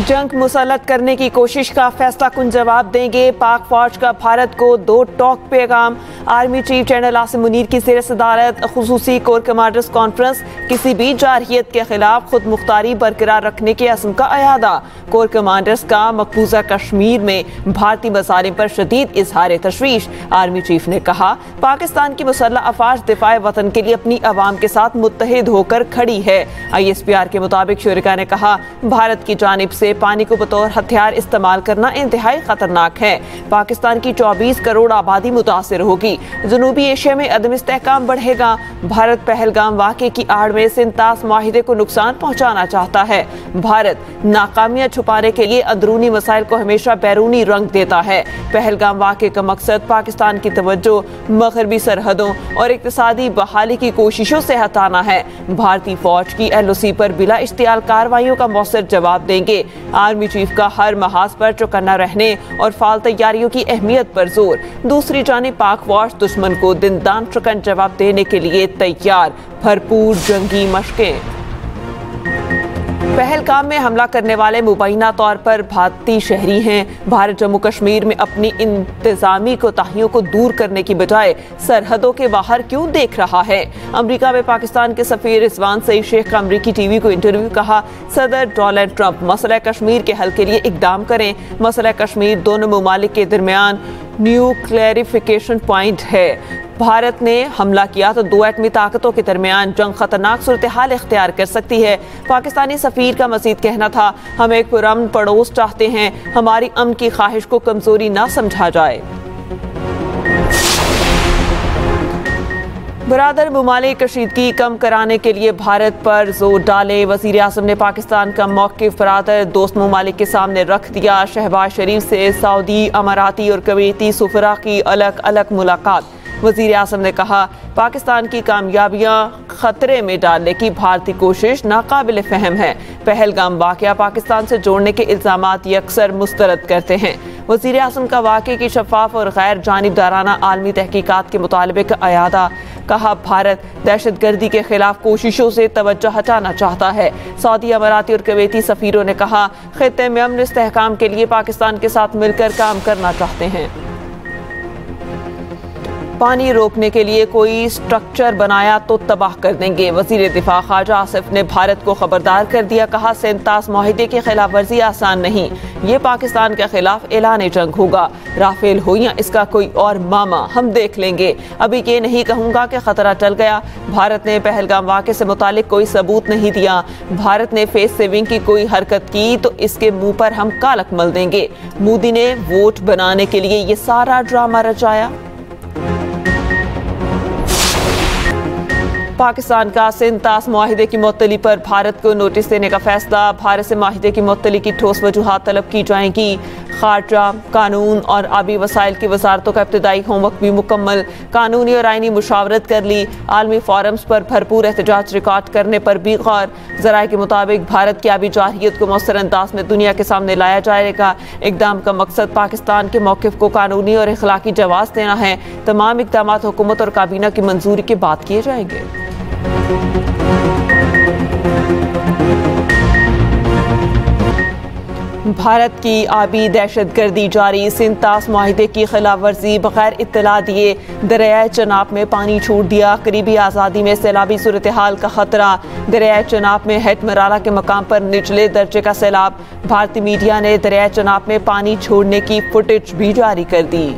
जंग मुसल्लत करने की कोशिश का फैसला कुन जवाब देंगे। पाक फौज का भारत को 2 टॉक पैगाम। Army chief general Asim Munir की ज़ेर सदारत खुसूसी कोर कमांडर्स कॉन्फ्रेंस। किसी भी जारहियत के खिलाफ खुद मुख्तारी बरकरार रखने के अज़्म का अयादा। कोर कमांडर्स का मकबूजा कश्मीर में भारतीय मसालिम पर शदीद इजहार तशवीश। आर्मी चीफ ने कहा, पाकिस्तान की मुसल्लह अफवाज दिफाए वतन के लिए अपनी अवाम के साथ मुत्तहिद होकर खड़ी है। ISPR के मुताबिक शुरका ने कहा, भारत की जानिब से पानी को बतौर हथियार इस्तेमाल करना इंतहाई खतरनाक है। पाकिस्तान की 24 करोड़ आबादी मुतासिर होगी। जनूबी एशिया में अदम इस्तेहकाम बढ़ेगा। भारत पहलगाम वाक़े की आड़ में सिंतास माहिदे को नुकसान पहुंचाना चाहता है। भारत नाकामियां छुपाने के लिए अंदरूनी मसाइल को हमेशा बैरूनी रंग देता है। पहलगाम वाक़े का मकसद पाकिस्तान की तवज्जो मगरबी सरहदों और इक़्तिसादी बहाली की कोशिशों से हटाना है। भारतीय फौज की LOC पर बिला इश्तियाल कार्रवाइयों का मौसर जवाब देंगे। आर्मी चीफ का हर महाज पर चौकन्ना रहने और फाल तैयारियों की अहमियत पर जोर। दूसरी जानिब पाक फौज दुश्मन को दिनदान चुकन जवाब देने के लिए तैयार। भरपूर जंगी मशकें। पहलगाम में हमला करने वाले मुबैना तौर पर भारतीय शहरी हैं। भारत जम्मू कश्मीर में अपनी इंतजामी कोताहियों को दूर करने की बजाय सरहदों के बाहर क्यों देख रहा है। अमेरिका में पाकिस्तान के सफीर रिजवान सईद शेख का अमेरिकी टीवी को इंटरव्यू। कहा, सदर डोनाल्ड ट्रंप मसला कश्मीर के हल के लिए इकदाम करें। मसला कश्मीर दोनों ममालिक के दरमियान न्यू क्लैरिफिकेशन पॉइंट है। भारत ने हमला किया तो 2 एटमी ताकतों के दरमियान जंग खतरनाक सूरत हाल इख्तियार कर सकती है। पाकिस्तानी सफीर का मजीद कहना था, हम एक पुरअमन पड़ोस चाहते हैं। हमारी अमन की ख्वाहिश को कमजोरी ना समझा जाए। बरादर ममालिक कशीदगी कम कराने के लिए भारत पर जोर डाले। वज़ीर आज़म ने पाकिस्तान का मौक़िफ़ बरादर दोस्त ममालिक के सामने रख दिया। शहबाज शरीफ से सऊदी, अमाराती और कुवैती सुफरा की अलग अलग मुलाकात। वज़ीर आज़म ने कहा, पाकिस्तान की कामयाबियाँ खतरे में डालने की भारतीय कोशिश नाकाबिल फ़हम है। पहलगाम वाक़या पाकिस्तान से जोड़ने के इल्ज़ामात यकसर मुस्तरद करते हैं। वज़ीर आज़म का वाक़े की शफ़ाफ़ और गैर जानिबदाराना आलमी तहकीकात के मुतालबे का अयादा। कहा, भारत दहशतगर्दी के खिलाफ कोशिशों से तवज्जो हटाना चाहता है। सऊदी, अमाराती और कुवैती सफ़ीरों ने कहा, ख़ित्ते में अमन इस्तेहकाम के लिए पाकिस्तान के साथ मिलकर काम करना चाहते हैं। पानी रोकने के लिए कोई स्ट्रक्चर बनाया तो तबाह कर देंगे। वज़ीर दिफा ख्वाजा आसिफ ने भारत को खबरदार कर दिया। कहा, सेंतास माहिदे की खिलाफ वर्जी आसान नहीं, ये पाकिस्तान के खिलाफ ऐलान जंग होगा। राफेल हो या इसका कोई और मामा, हम देख लेंगे। अभी ये नहीं कहूँगा कि खतरा टल गया। भारत ने पहलगाम वाक़े से मुतालिक कोई सबूत नहीं दिया। भारत ने फेस सेविंग की कोई हरकत की तो इसके मुंह पर हम कालक मल देंगे। मोदी ने वोट बनाने के लिए ये सारा ड्रामा रचाया। पाकिस्तान का सिंतास माहिदे की मुअत्तली पर भारत को नोटिस देने का फैसला। भारत से माहिदे की मुअत्तली की ठोस वजूहात तलब की जाएंगी। खारजा, कानून और आबी वसाइल की वजारतों का इब्तदाई होमवर्क भी मुकम्मल। कानूनी और आइनी मुशावरत कर ली। आलमी फोरम्स पर भरपूर एहतजाज रिकॉर्ड करने पर भी गौर। ज़राए के मुताबिक भारत की आबी जारहियत को मौसर अंदाज में दुनिया के सामने लाया जाएगा। इक़दाम का मकसद पाकिस्तान के मौक़िफ़ को कानूनी और अखलाकी जवाज़ देना है। तमाम इक़दाम हुकूमत और काबीना की मंजूरी के बाद किए जाएंगे। भारत की आबी दहशतगर्दी जारी। सिंतास माहिदे की खिलाफ वर्जी बगैर इत्तला दिए दरियाए चनाब में पानी छोड़ दिया। करीबी आज़ादी में सैलाबी सूरत हाल का खतरा। दरियाए चनाब में हेड मराला के मकाम पर निचले दर्जे का सैलाब। भारतीय मीडिया ने दरियाए चनाब में पानी छोड़ने की फुटेज भी जारी कर दी।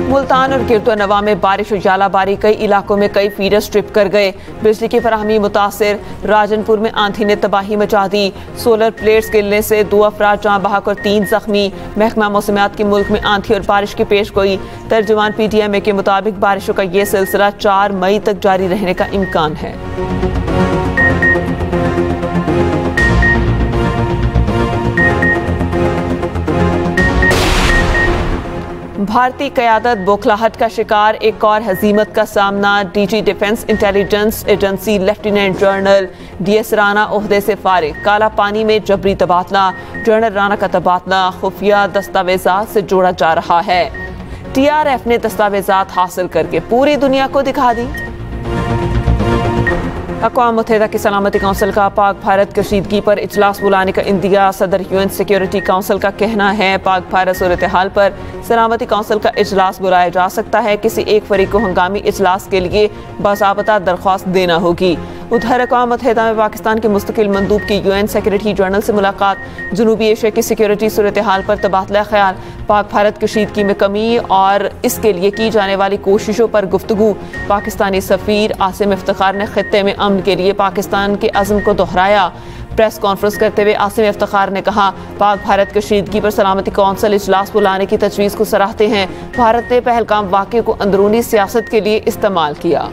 मुल्तान और गिरदोनवा में बारिश और जालाबारी, कई इलाकों में कई फीडर स्ट्रिप कर गए। बिजली की फराहमी मुतासिर। राजनपुर में आंधी ने तबाही मचा दी। सोलर प्लेट्स गिरने से 2 अफराद जाँ बहक और 3 जख्मी। महकमा मौसमियात के मुल्क में आंधी और बारिश की पेश गोई। तर्जुमान PTMA के मुताबिक बारिशों का ये सिलसिला 4 मई तक जारी रहने का इम्कान है। भारतीय क़यादत बौखलाहट का शिकार, एक और हजीमत का सामना। DG defence intelligence agency lieutenant general DS Rana ओहदे से फारिग। काला पानी में जबरी तबादला। जनरल राना का तबादला खुफिया दस्तावेजात से जोड़ा जा रहा है। TRF ने दस्तावेजात हासिल करके पूरी दुनिया को दिखा दी। अक़वाम मुत्तहिदा की सलामती कौंसिल का पाक भारत कशीदगी पर इजलास बुलाने का इंदिया। सदर UN सिक्योरिटी काउंसिल का कहना है पाक भारत सूरत हाल पर सलामती कौंसिल का इजलास बुलाया जा सकता है। किसी एक फरीक को हंगामी इजलास के लिए बाज़ाबता दरख्वास्त देना होगी। उधर अक़वाम मुत्तहिदा में पाकिस्तान के मुस्तकिल मंदूब की UN सेक्रेटरी जनरल से मुलाकात। जनूबी एशिया की सिक्योरिटी सूरत हाल पर तबादला ख्याल। पाक भारत कशीदगी में कमी और इसके लिए की जाने वाली कोशिशों पर गुफ्तगू। पाकिस्तानी सफ़ीर आसिम इफ्तिखार ने खित्ते में अमन के लिए पाकिस्तान के अज़्म को दोहराया। प्रेस कॉन्फ्रेंस करते हुए आसिम इफ्तिखार ने कहा, पाक भारत कशीदगी पर सलामती कौंसिल इजलास बुलाने की तजवीज़ को सराहते हैं। भारत ने पहलगाम वाक़े को अंदरूनी सियासत के लिए इस्तेमाल किया।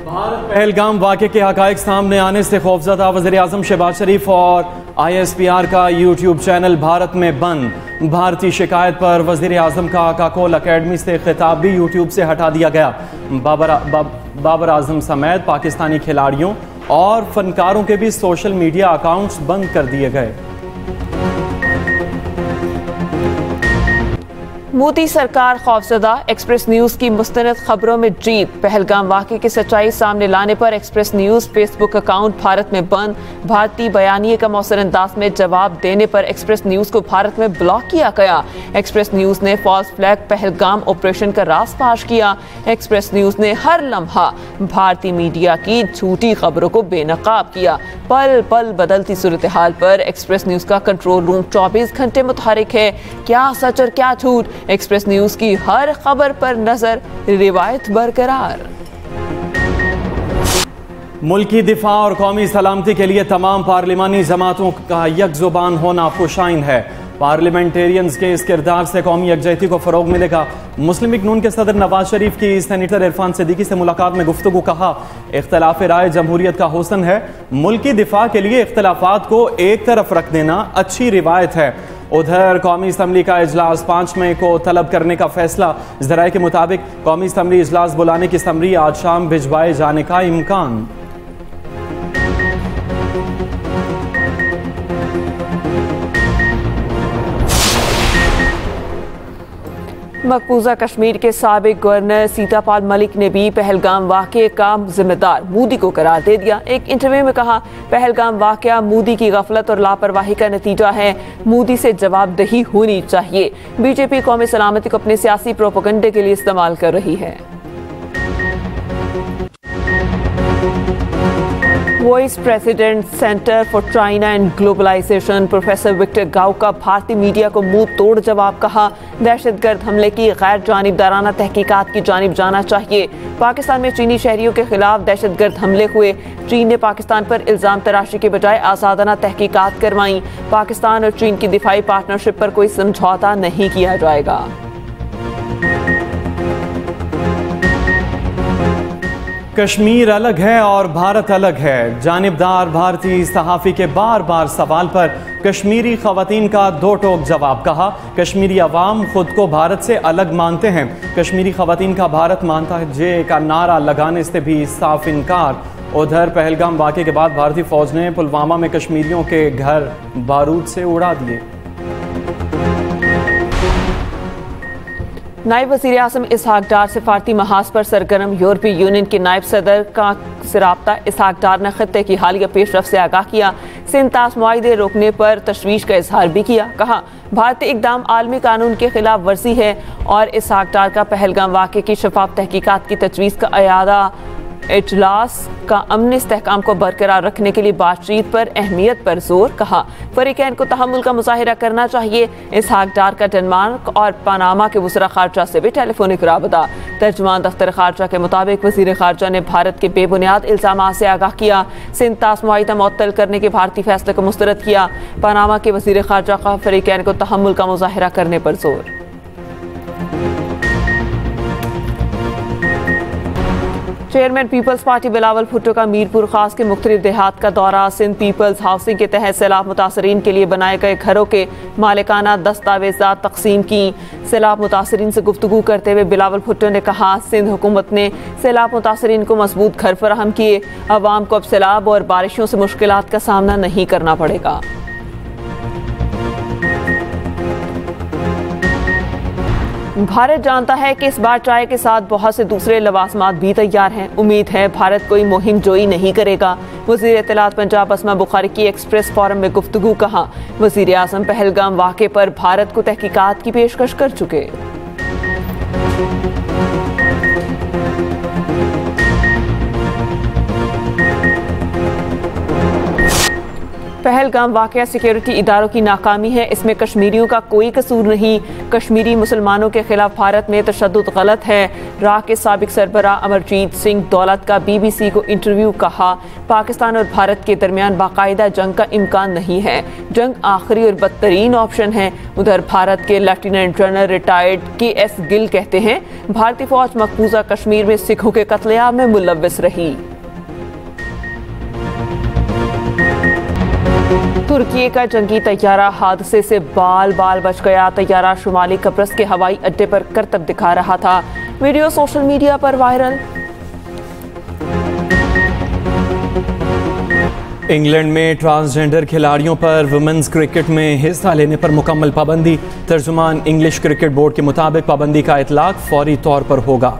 भारत पहलगाम वाक़े के हक़ाइक़ सामने आने से खौफज़दा वज़ीर-ए-आज़म शहबाज शरीफ और ISPR का YouTube चैनल भारत में बंद। भारतीय शिकायत पर वज़ीर-ए-आज़म का काकोल अकेडमी से खिताब भी YouTube से हटा दिया गया। बाबर आज़म समेत पाकिस्तानी खिलाड़ियों और फनकारों के भी सोशल मीडिया अकाउंट्स बंद कर दिए गए। मोदी सरकार खौफजदा, एक्सप्रेस न्यूज़ की मुस्तनद खबरों में जीत। पहलगाम वाक़े की सच्चाई सामने लाने पर express news Facebook account Bharat में बंद। भारतीय बयानिए का मौसर अंदाज में जवाब देने पर एक्सप्रेस न्यूज़ को भारत में ब्लॉक किया गया। एक्सप्रेस न्यूज़ ने फॉल्स फ्लैग पहलगाम ऑपरेशन का राज फाश किया। एक्सप्रेस न्यूज़ ने हर लम्हा भारतीय मीडिया की झूठी खबरों को बेनकाब किया। पल पल बदलती सूरत हाल पर एक्सप्रेस न्यूज़ का कंट्रोल रूम 24 घंटे मुतहरिक है। क्या सच और क्या झूठ, एक्सप्रेस न्यूज़ की हर खबर पर नजर, रिवायत बरकरार। मुल्की दिफा और कौमी सलामती के लिए तमाम पार्लिमानी जमातों का यकजुबान होना खुशाइन है। पार्लियामेंटेरियंस के इस किरदार से कौमी यकजहती को फ़रोग मिलेगा। मुस्लिम लीग नून के सदर नवाज शरीफ की सेनेटर इरफान सिद्दीकी से मुलाकात में गुफ्तगू। कहा, इख्तलाफ राय जमहूरियत का हुस्न है। मुल्की दिफा के लिए इख्तलाफात को एक तरफ रख देना अच्छी रिवायत है। उधर कौमी असम्बली का इजलास 5 मई को तलब करने का फैसला। ज़राए के मुताबिक कौमी असम्बली इजलास बुलाने की समरी आज शाम भिजवाए जाने का इम्कान। मकबूजा कश्मीर के साबिक गवर्नर सीतापाल मलिक ने भी पहलगाम वाक़े का जिम्मेदार मोदी को करार दे दिया। एक इंटरव्यू में कहा, पहलगाम वाक़या मोदी की गफलत और लापरवाही का नतीजा है। मोदी से जवाबदेही होनी चाहिए। बीजेपी कौमी सलामती को अपने सियासी प्रोपेगेंडे के लिए इस्तेमाल कर रही है। Vice president centre for China and globalization professor Victor Gao का भारतीय मीडिया को मुंह तोड़ जवाब। कहा, दहशतगर्द हमले की गैर जानिबदाराना तहकीकात की जानिब जाना चाहिए। पाकिस्तान में चीनी शहरियों के खिलाफ दहशतगर्द हमले हुए। चीन ने पाकिस्तान पर इल्ज़ाम तराशी के बजाय आज़ादाना तहकीकात करवाई। पाकिस्तान और चीन की दिफाई पार्टनरशिप पर कोई समझौता नहीं किया जाएगा। कश्मीर अलग है और भारत अलग है। जानिबदार भारतीय सहाफ़ी के बार बार सवाल पर कश्मीरी ख़वातीन का दो टोक जवाब। कहा, कश्मीरी अवाम खुद को भारत से अलग मानते हैं। कश्मीरी ख़वातीन का भारत मानता है जे का नारा लगाने से भी साफ इनकार। उधर पहलगाम वाक़े के बाद भारतीय फ़ौज ने पुलवामा में कश्मीरियों के घर बारूद से उड़ा दिए। नायब वज़ीर आज़म इसहाक डार सिफारती महाज पर सरगर्म। यूरोपीय यूनियन के नायब सदर का राब्ता इसहाक डार ने खत्ते की हालिया पेशरफ से आगाह किया। सिंतास मुआहिदे रोकने पर तशवीश का इजहार भी किया। कहा, भारतीय इकदाम आलमी कानून के खिलाफ वर्जी है और इसहाक डार का पहलगाम वाक़े की शफाफ तहकीकात की तजवीज़ का अयादा इजलास का अमन इस्तेहकाम को बरकरार रखने के लिए बातचीत पर अहमियत पर जोर। कहा, फरीकैन को तहम्मुल का मुजाहिरा करना चाहिए। इसहाक डार का डेनमार्क और पनामा के वज़ीर ख़ारजा से भी टेलीफोनिक राबता। तर्जुमान दफ्तर ख़ारजा के मुताबिक वज़ीर ख़ारजा ने भारत के बेबुनियाद इल्ज़ामात से आगाह किया। सिंतास मुआहिदा मुअत्तल करने के भारतीय फैसले को मुस्तरद किया। पनामा के वज़ीर ख़ारजा का फरीकैन को तहम्मुल का मुजाहिरा करने पर जोर। Chairman people's party Bilawal Bhutto का मीरपुर खास के मुख्तलिफ देहात का दौरा। सिंध पीपल्स हाउसिंग के तहत सैलाब मुतासरीन के लिए बनाए गए घरों के मालिकाना दस्तावेजात तकसीम की। सैलाब मुतासरीन से गुफ्तगू करते हुए बिलावल भुट्टो ने कहा, सिंध हुकूमत ने सैलाब मुतासरीन को मजबूत घर फराहम किए। अवाम को अब सैलाब और बारिशों से मुश्किलात का सामना नहीं करना पड़ेगा। भारत जानता है कि इस बार चाय के साथ बहुत से दूसरे लवाजमात भी तैयार हैं। उम्मीद है भारत कोई मुहिम जोई नहीं करेगा। वज़ीर इत्तलात पंजाब अस्मा बुखारी की एक्सप्रेस फोरम में गुफ्तगू। कहा, वज़ीर आज़म पहलगाम वाक़े पर भारत को तहकीकात की पेशकश कर चुके। पहलगाम वाक़या सिक्योरिटी इदारों की नाकामी है, इसमें कश्मीरियों का कोई कसूर नहीं। कश्मीरी मुसलमानों के खिलाफ भारत में तशद्दुद गलत है। राह के साबिक सरबराह अमरजीत सिंह दौलत का BBC को इंटरव्यू। कहा, पाकिस्तान और भारत के दरमियान बाकायदा जंग का इम्कान नहीं है। जंग आखिरी और बदतरीन ऑप्शन है। उधर भारत के lieutenant general retired KS Gill कहते हैं, भारतीय फौज मकबूजा कश्मीर में सिखों के कत्लेआम में मुलव्वस रही। तुर्की का जंगी तैयारा हादसे से बाल बाल बच गया। तैयारा शुमाली कब्रस के हवाई अड्डे पर करतब दिखा रहा था। वीडियो सोशल मीडिया पर वायरल। इंग्लैंड में ट्रांसजेंडर खिलाड़ियों पर वुमेन्स क्रिकेट में हिस्सा लेने पर मुकम्मल पाबंदी। तर्जुमान इंग्लिश क्रिकेट बोर्ड के मुताबिक पाबंदी का इतलाक फौरी तौर पर होगा।